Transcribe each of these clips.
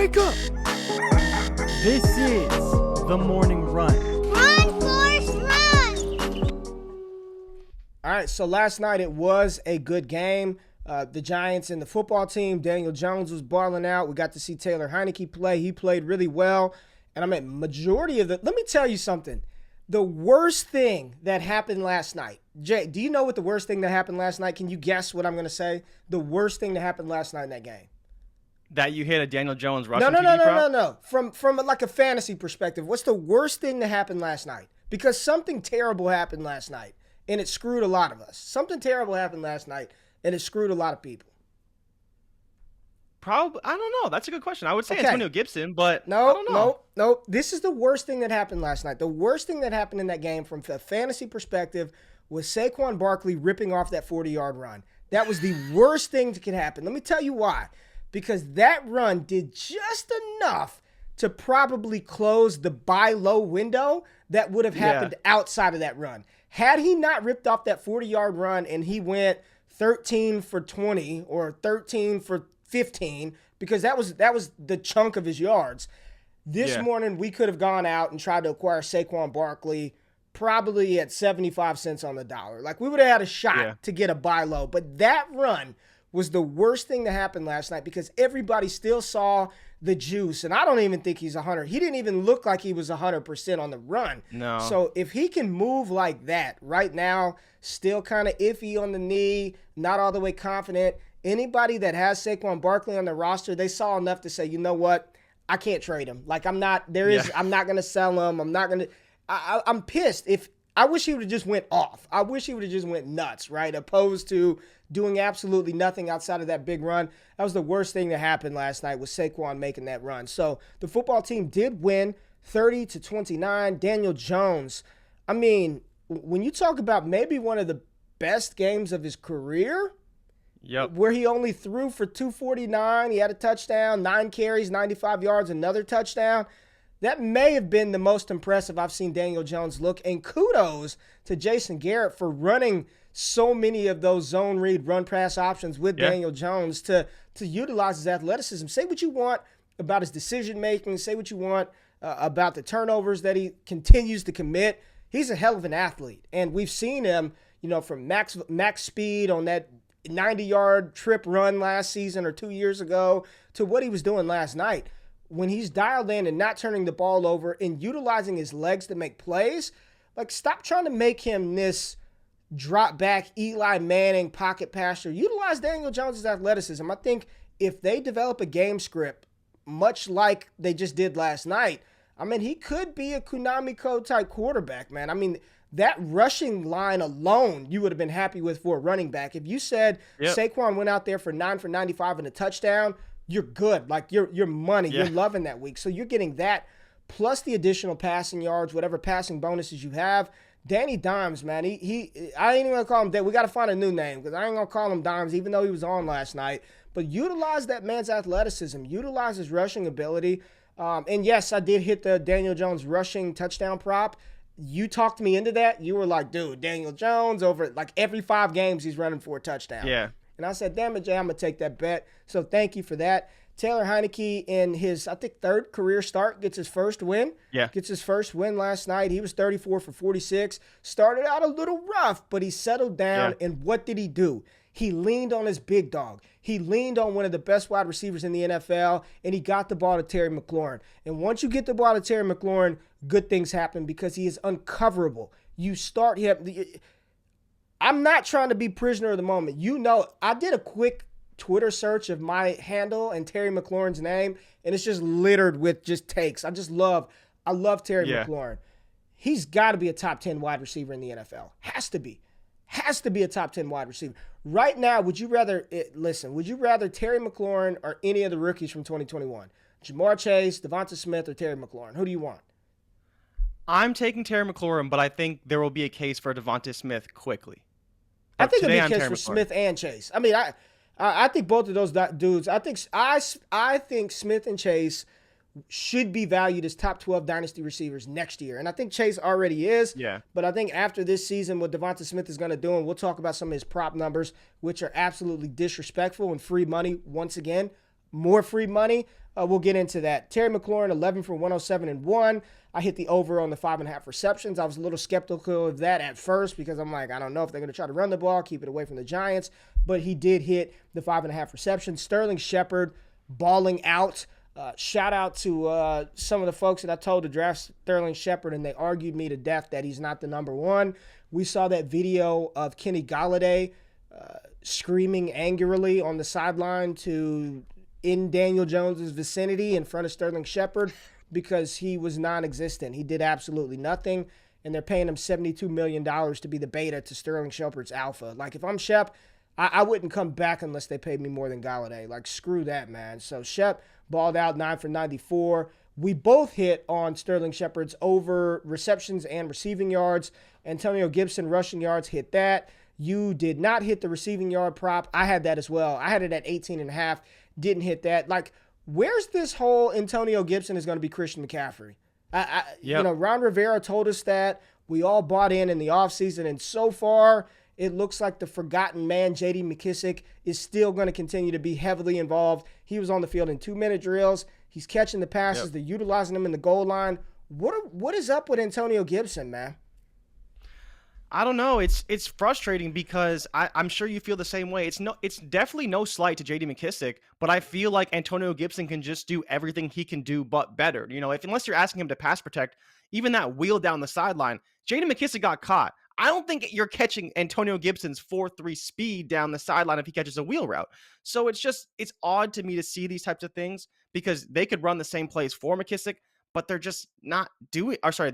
Wake up! This is the morning run. Run, Forrest, run! All right, so last night it was a good game. The Giants and the football team, Daniel Jones was balling out. We got to see Taylor Heineke play. He played really well. And I mean, majority of the – let me tell you something. The worst thing that happened last night. Jay, do you know what the worst thing that happened last night? Can you guess what I'm going to say? The worst thing that happened last night in that game. That you hit a Daniel Jones rushing No. From like a fantasy perspective, what's the worst thing that happened last night? Because something terrible happened last night, and it screwed a lot of us. Something terrible happened last night, and it screwed a lot of people. Probably, I don't know. That's a good question. I would say Okay. Antonio Gibson, but I don't know. No. This is the worst thing that happened last night. The worst thing that happened in that game from a fantasy perspective was Saquon Barkley ripping off that 40-yard run. That was the worst thing that could happen. Let me tell you why. Because that run did just enough to probably close the buy low window that would have happened outside of that run. Had he not ripped off that 40-yard run and he went 13 for 20 or 13 for 15, because that was the chunk of his yards, this morning we could have gone out and tried to acquire Saquon Barkley probably at 75 cents on the dollar. Like, we would have had a shot to get a buy low. But that run was the worst thing that happened last night because everybody still saw the juice. And I don't even think he's 100. He didn't even look like he was 100% on the run. No. So if he can move like that right now, still kind of iffy on the knee, not all the way confident, anybody that has Saquon Barkley on the roster, they saw enough to say, you know what? I can't trade him. Like, I'm not going to sell him. I'm pissed. I wish he would have just went off. I wish he would have just went nuts, right? Opposed to doing absolutely nothing outside of that big run. That was the worst thing that happened last night was Saquon making that run. So the football team did win 30-29. Daniel Jones, I mean, when you talk about maybe one of the best games of his career, where he only threw for 249, he had a touchdown, 9 carries, 95 yards, another touchdown. That may have been the most impressive I've seen Daniel Jones look. And kudos to Jason Garrett for running so many of those zone read run pass options with Daniel Jones to utilize his athleticism. Say what you want about his decision making. Say what you want about the turnovers that he continues to commit. He's a hell of an athlete. And we've seen him, from max speed on that 90-yard trip run last season or 2 years ago to what he was doing last night. When he's dialed in and not turning the ball over and utilizing his legs to make plays, like, stop trying to make him this drop back Eli Manning pocket passer. Utilize Daniel Jones' athleticism. I think if they develop a game script, much like they just did last night, I mean, he could be a Konami Code type quarterback, man. I mean, that rushing line alone, you would have been happy with for a running back. If you said Saquon went out there for 9 for 95 and a touchdown, you're good. Like, you're money. You're loving that week. So you're getting that plus the additional passing yards, whatever passing bonuses you have. Danny Dimes, man, I ain't even going to call him – we got to find a new name because I ain't going to call him Dimes even though he was on last night. But utilize that man's athleticism. Utilize his rushing ability. And, yes, I did hit the Daniel Jones rushing touchdown prop. You talked me into that. You were like, dude, Daniel Jones over – like every 5 games he's running for a touchdown. Yeah. And I said, damn it, Jay, I'm going to take that bet. So thank you for that. Taylor Heineke in his, I think, 3rd career start gets his first win. Yeah. Gets his first win last night. He was 34 for 46. Started out a little rough, but he settled down. Yeah. And what did he do? He leaned on his big dog. He leaned on one of the best wide receivers in the NFL, and he got the ball to Terry McLaurin. And once you get the ball to Terry McLaurin, good things happen because he is uncoverable. You start him. I'm not trying to be prisoner of the moment. I did a quick Twitter search of my handle and Terry McLaurin's name, and it's just littered with just takes. I love Terry McLaurin. He's got to be a top 10 wide receiver in the NFL. Has to be a top 10 wide receiver. Right now, would you rather Terry McLaurin or any of the rookies from 2021? Jamar Chase, Devonta Smith, or Terry McLaurin? Who do you want? I'm taking Terry McLaurin, but I think there will be a case for Devonta Smith quickly. I think it'll be a case for Smith and Chase. I mean, I think both of those dudes. I think Smith and Chase should be valued as top 12 dynasty receivers next year, and I think Chase already is. Yeah. But I think after this season, what Devonta Smith is going to do, and we'll talk about some of his prop numbers, which are absolutely disrespectful and free money once again. More free money. We'll get into that. Terry McLaurin, 11 for 107 and 1. I hit the over on the 5.5 receptions. I was a little skeptical of that at first because I'm like, I don't know if they're going to try to run the ball, keep it away from the Giants. But he did hit the 5.5 receptions. Sterling Shepard balling out. Shout out to some of the folks that I told to draft Sterling Shepard, and they argued me to death that he's not the number one. We saw that video of Kenny Golladay screaming angrily on the sideline in Daniel Jones's vicinity in front of Sterling Shepard because he was non-existent. He did absolutely nothing, and they're paying him $72 million to be the beta to Sterling Shepard's alpha. Like, if I'm Shep, I wouldn't come back unless they paid me more than Golladay. Like, screw that, man. So Shep balled out 9 for 94. We both hit on Sterling Shepard's over receptions and receiving yards. Antonio Gibson rushing yards hit that. You did not hit the receiving yard prop. I had that as well. I had it at 18.5. Didn't hit that. Like, where's this whole Antonio Gibson is going to be Christian McCaffrey? You know, Ron Rivera told us that. We all bought in the offseason, and so far it looks like the forgotten man, J.D. McKissic, is still going to continue to be heavily involved. He was on the field in 2-minute drills. He's catching the passes. They're utilizing him in the goal line. What is up with Antonio Gibson, man? I don't know. It's frustrating because I'm sure you feel the same way. It's definitely no slight to J.D. McKissic, but I feel like Antonio Gibson can just do everything he can do but better. You know, unless you're asking him to pass protect, even that wheel down the sideline, J.D. McKissic got caught. I don't think you're catching Antonio Gibson's 4.3 speed down the sideline if he catches a wheel route. So it's odd to me to see these types of things because they could run the same plays for McKissic, but they're just not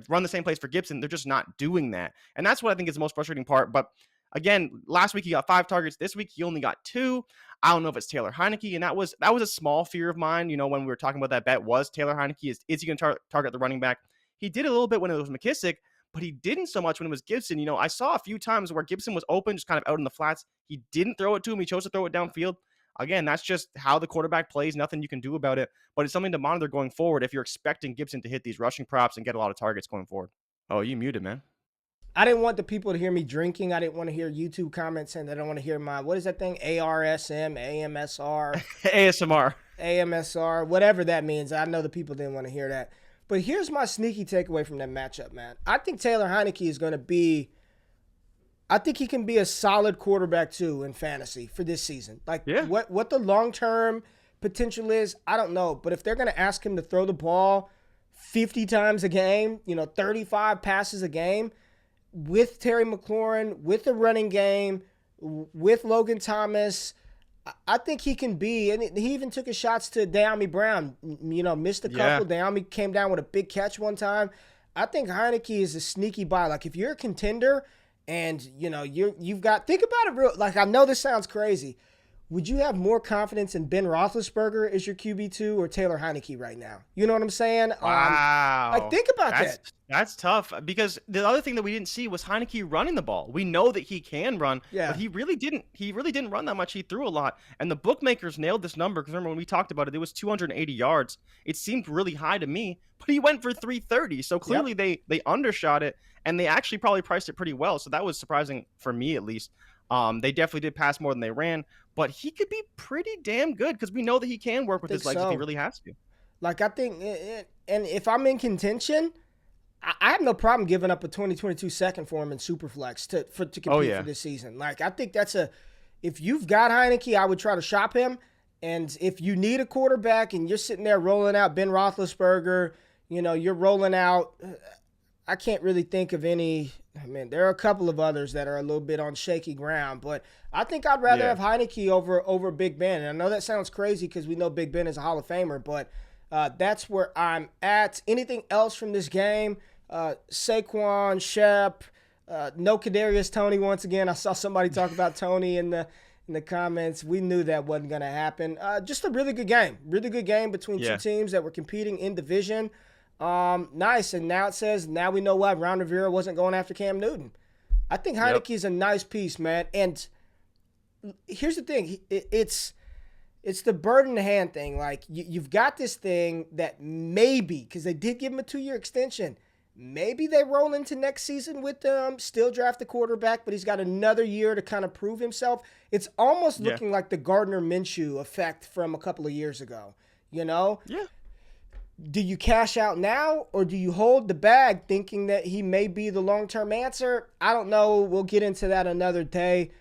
run the same plays for Gibson. They're just not doing that. And that's what I think is the most frustrating part. But again, last week he got 5 targets. This week he only got 2. I don't know if it's Taylor Heineke. And that was a small fear of mine. You know, when we were talking about that bet was Taylor Heineke. Is he going to target the running back? He did a little bit when it was McKissic, but he didn't so much when it was Gibson. You know, I saw a few times where Gibson was open, just kind of out in the flats. He didn't throw it to him. He chose to throw it downfield. Again, that's just how the quarterback plays. Nothing you can do about it, but it's something to monitor going forward if you're expecting Gibson to hit these rushing props and get a lot of targets going forward. Oh, you muted, man. I didn't want the people to hear me drinking. I didn't want to hear YouTube comments saying that I don't want to hear my, what is that thing? ARSM, AMSR. ASMR. AMSR, whatever that means. I know the people didn't want to hear that. But here's my sneaky takeaway from that matchup, man. I think Taylor Heineke is going to be, I think he can be a solid quarterback too in fantasy for this season. Like what the long-term potential is, I don't know. But if they're going to ask him to throw the ball 50 times a game, 35 passes a game, with Terry McLaurin, with the running game, with Logan Thomas, I think he can be, and he even took his shots to De'Ami Brown, missed a couple. De'Ami came down with a big catch one time. I think Heineke is a sneaky buy. Like, if you're a contender and, you've got, think about it like, I know this sounds crazy. Would you have more confidence in Ben Roethlisberger as your QB2 or Taylor Heineke right now? You know what I'm saying? Wow. Think about that. That's tough because the other thing that we didn't see was Heineke running the ball. We know that he can run, but he really didn't run that much. He threw a lot. And the bookmakers nailed this number because remember when we talked about it, it was 280 yards. It seemed really high to me, but he went for 330. So clearly they undershot it and they actually probably priced it pretty well. So that was surprising for me at least. They definitely did pass more than they ran, but he could be pretty damn good because we know that he can work with his legs if he really has to. Like, I think, and if I'm in contention, I have no problem giving up a 2022 second for him in Superflex to compete for this season. Like, I think if you've got Heineke, I would try to shop him. And if you need a quarterback and you're sitting there rolling out Ben Roethlisberger, you're rolling out, I can't really think of any. I mean, there are a couple of others that are a little bit on shaky ground, but I think I'd rather have Heineke over Big Ben. And I know that sounds crazy because we know Big Ben is a Hall of Famer, but that's where I'm at. Anything else from this game? Saquon, Shep, no Kadarius Toney once again. I saw somebody talk about Toney in the comments. We knew that wasn't going to happen. Just a really good game. Really good game between two teams that were competing in division. Nice. And now it says, now we know why Ron Rivera wasn't going after Cam Newton. I think Heineke is a nice piece, man. And here's the thing. It's the bird in the hand thing. Like, you've got this thing that maybe, because they did give him a 2-year extension, maybe they roll into next season with still draft the quarterback, but he's got another year to kind of prove himself. It's almost looking like the Gardner Minshew effect from a couple of years ago. you know? Yeah. Do you cash out now or do you hold the bag thinking that he may be the long-term answer? I don't know. We'll get into that another day.